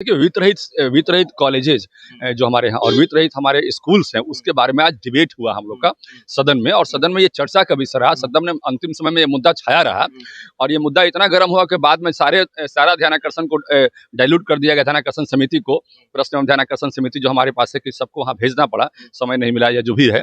देखिए वित्त रहित कॉलेजेज जो हमारे यहाँ और वित्त रहित हमारे स्कूल्स हैं, उसके बारे में आज डिबेट हुआ हम लोग का सदन में, और सदन में ये चर्चा का विषय रहा। सदन में अंतिम समय में ये मुद्दा छाया रहा और ये मुद्दा इतना गर्म हुआ कि बाद में सारा ध्यानाकर्षण को डाइल्यूट कर दिया गया। ध्यानाकर्षण समिति को, प्रश्न एवं ध्यानाकर्षण समिति जो हमारे पास है, कि सबको वहाँ भेजना पड़ा, समय नहीं मिला या जो भी है।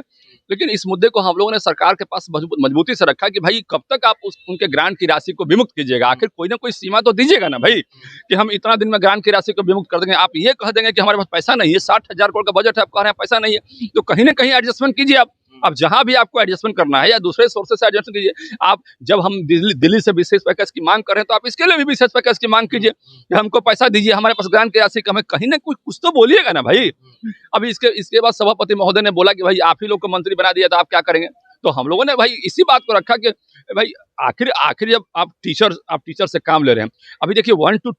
लेकिन इस मुद्दे को हम लोगों ने सरकार के पास मजबूती से रखा कि भाई कब तक आप उनके ग्रांट की राशि को विमुक्त कीजिएगा, आखिर कोई ना कोई सीमा तो दीजिएगा ना भाई, कि हम इतना दिन में ग्रांट की राशि को विमुक्त कर देंगे। आप ये कह देंगे कि हमारे पास पैसा नहीं है, 60,000 करोड़ का बजट है, आप कह रहे हैं पैसा नहीं है, तो कहीं ना कहीं एडजस्टमेंट कीजिए। आप जहां भी आपको एडजस्टमेंट करना है या दूसरे सोर्सेस से एडजस्टमेंट कीजिए। आप जब हम दिल्ली से विशेष पैकेज की मांग कर रहे हैं, तो आप इसके लिए भी विशेष पैकेज की मांग कीजिए कि हमको पैसा दीजिए, हमारे पास ग्रांट की राशि कम है, कहीं ना कुछ तो बोलिएगा ना भाई। अभी इसके बाद सभापति महोदय ने बोला कि भाई आप ही लोग को मंत्री बना दिया, तो आप क्या करेंगे। तो हम लोगों ने भाई इसी बात को रखा कि भाई आखिर जब आप टीचर से काम ले रहे हैं, अभी देखिए 1 to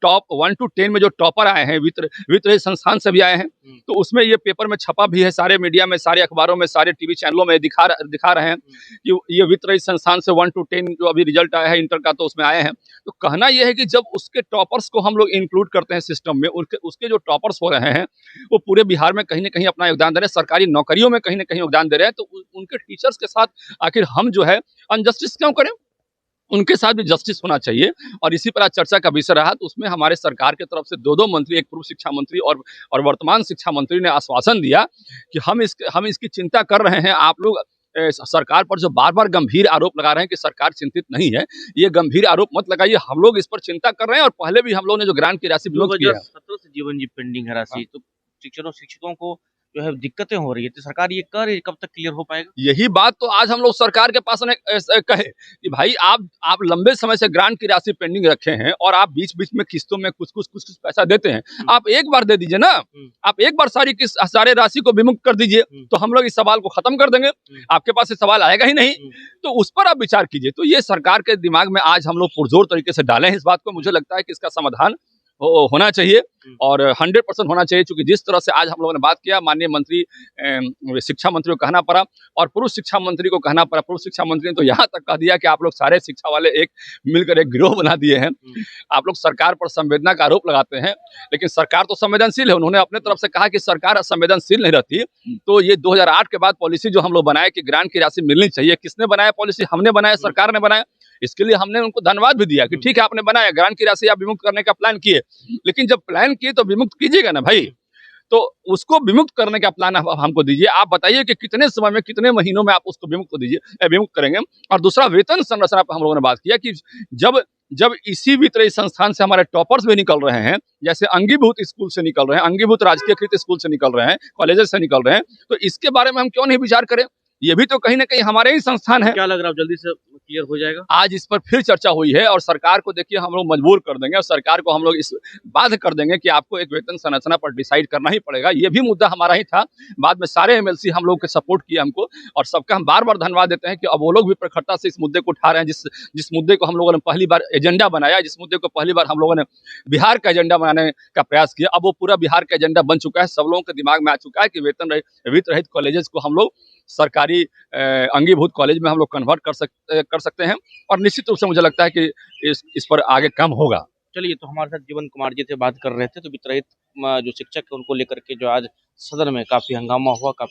10 में जो टॉपर आए हैं वित्त संस्थान से भी आए हैं, तो उसमें ये पेपर में छपा भी है, सारे मीडिया में, सारे अखबारों में, सारे टीवी चैनलों में दिखा रहे हैं कि ये वित्त संस्थान से 1 to 10 जो अभी रिजल्ट आया है इंटर का, तो उसमें आए हैं। तो कहना यह है कि जब उसके टॉपर्स को हम लोग इंक्लूड करते हैं सिस्टम में, उसके जो टॉपर्स हो रहे हैं वो पूरे बिहार में कहीं ना कहीं अपना योगदान दे रहे हैं, सरकारी नौकरियों में कहीं ना कहीं योगदान दे रहे हैं, तो उनके टीचर्स के साथ आखिर हम जो है अनजस्टिस क्यों करें। उनके साथ भी जस्टिस होना चाहिए। और इसी पर आज चर्चा का विषय रहा, तो उसमें हमारे सरकार की तरफ से दो मंत्री, एक पूर्व शिक्षा मंत्री और वर्तमान शिक्षा मंत्री ने आश्वासन दिया कि हम इसकी चिंता कर रहे हैं। आप लोग सरकार पर जो बार-बार गंभीर आरोप लगा रहे हैं कि सरकार चिंतित नहीं है, ये गंभीर आरोप मत लगाइए, हम लोग इस पर चिंता कर रहे हैं। और पहले भी हम लोगों ने जो ग्रांट की राशि विमुक्त की है, 2017 से जीवन जी पेंडिंग है राशि, तो शिक्षकों को जो है दिक्कतें हो रही है, तो सरकार ये कर कब तक क्लियर हो पाएगा? यही बात तो आज हम लोग सरकार के पास कहे कि भाई आप लंबे समय से ग्रांट की राशि पेंडिंग रखे हैं और आप बीच में किस्तों में कुछ पैसा देते हैं, आप एक बार दे दीजिए ना। आप एक बार सारे राशि को विमुक्त कर दीजिए, तो हम लोग इस सवाल को खत्म कर देंगे, आपके पास ये सवाल आएगा ही नहीं। तो उस पर आप विचार कीजिए। तो ये सरकार के दिमाग में आज हम लोग पुरजोर तरीके से डाले हैं इस बात को। मुझे लगता है कि इसका समाधान होना चाहिए और 100% होना चाहिए, क्योंकि जिस तरह से आज हम लोगों ने बात किया, माननीय मंत्री शिक्षा मंत्री को कहना पड़ा और पूर्व शिक्षा मंत्री को कहना पड़ा। पूर्व शिक्षा मंत्री ने तो यहाँ तक कह दिया कि आप लोग सारे शिक्षा वाले मिलकर एक गिरोह बना दिए हैं, आप लोग सरकार पर संवेदना का आरोप लगाते हैं, लेकिन सरकार तो संवेदनशील है। उन्होंने अपने तरफ से कहा कि सरकार संवेदनशील नहीं रहती। तो ये 2008 के बाद पॉलिसी जो हम लोग बनाए कि ग्रांट की राशि मिलनी चाहिए, किसने बनाया पॉलिसी? हमने बनाया, सरकार ने बनाया। इसके लिए हमने उनको धन्यवाद भी दिया कि ठीक है, आपने बनाया, ग्रांट की राशि आप विमुक्त करने का प्लान किए, लेकिन जब प्लान किए तो विमुक्त कीजिएगा ना भाई। तो उसको विमुक्त करने का प्लान हमको दीजिए। आप बताइए कि कितने समय में, कितने महीनों में आप उसको विमुक्त करेंगे। और दूसरा, वेतन संरचना पर हम लोगों ने बात किया कि जब इसी वित्तीय संस्थान से हमारे टॉपर्स भी निकल रहे हैं, जैसे अंगीभूत स्कूल से निकल रहे हैं, अंगीभूत राजकीयकृत स्कूल से निकल रहे हैं, कॉलेजेस से निकल रहे हैं, तो इसके बारे में हम क्यों नहीं विचार करें? ये भी तो कहीं ना कहीं हमारे ही संस्थान है। क्या लग रहा है जल्दी से क्लियर हो जाएगा? आज इस पर फिर चर्चा हुई है और सरकार को देखिए हम लोग मजबूर कर देंगे और सरकार को हम लोग इस बाध्य कर देंगे कि आपको एक वेतन संरचना पर डिसाइड करना ही पड़ेगा। ये भी मुद्दा हमारा ही था। बाद में सारे एमएलसी हम लोग के सपोर्ट किया हमको, और सबका हम बार-बार धन्यवाद देते हैं कि अब वो लोग भी प्रखरता से इस मुद्दे को उठा रहे हैं। जिस मुद्दे को हम लोगों ने पहली बार एजेंडा बनाया, जिस मुद्दे को पहली बार हम लोगों ने बिहार का एजेंडा बनाने का प्रयास किया, अब वो पूरा बिहार का एजेंडा बन चुका है। सब लोगों के दिमाग में आ चुका है कि वित्त रहित कॉलेजेस को हम लोग सरकारी अंगीभूत कॉलेज में हम लोग कन्वर्ट कर सकते हैं, और निश्चित रूप से मुझे लगता है कि इस पर आगे काम होगा। चलिए, तो हमारे साथ जीवन कुमार जी से बात कर रहे थे, तो वित्त रहित जो शिक्षक है उनको लेकर के जो आज सदन में काफी हंगामा हुआ।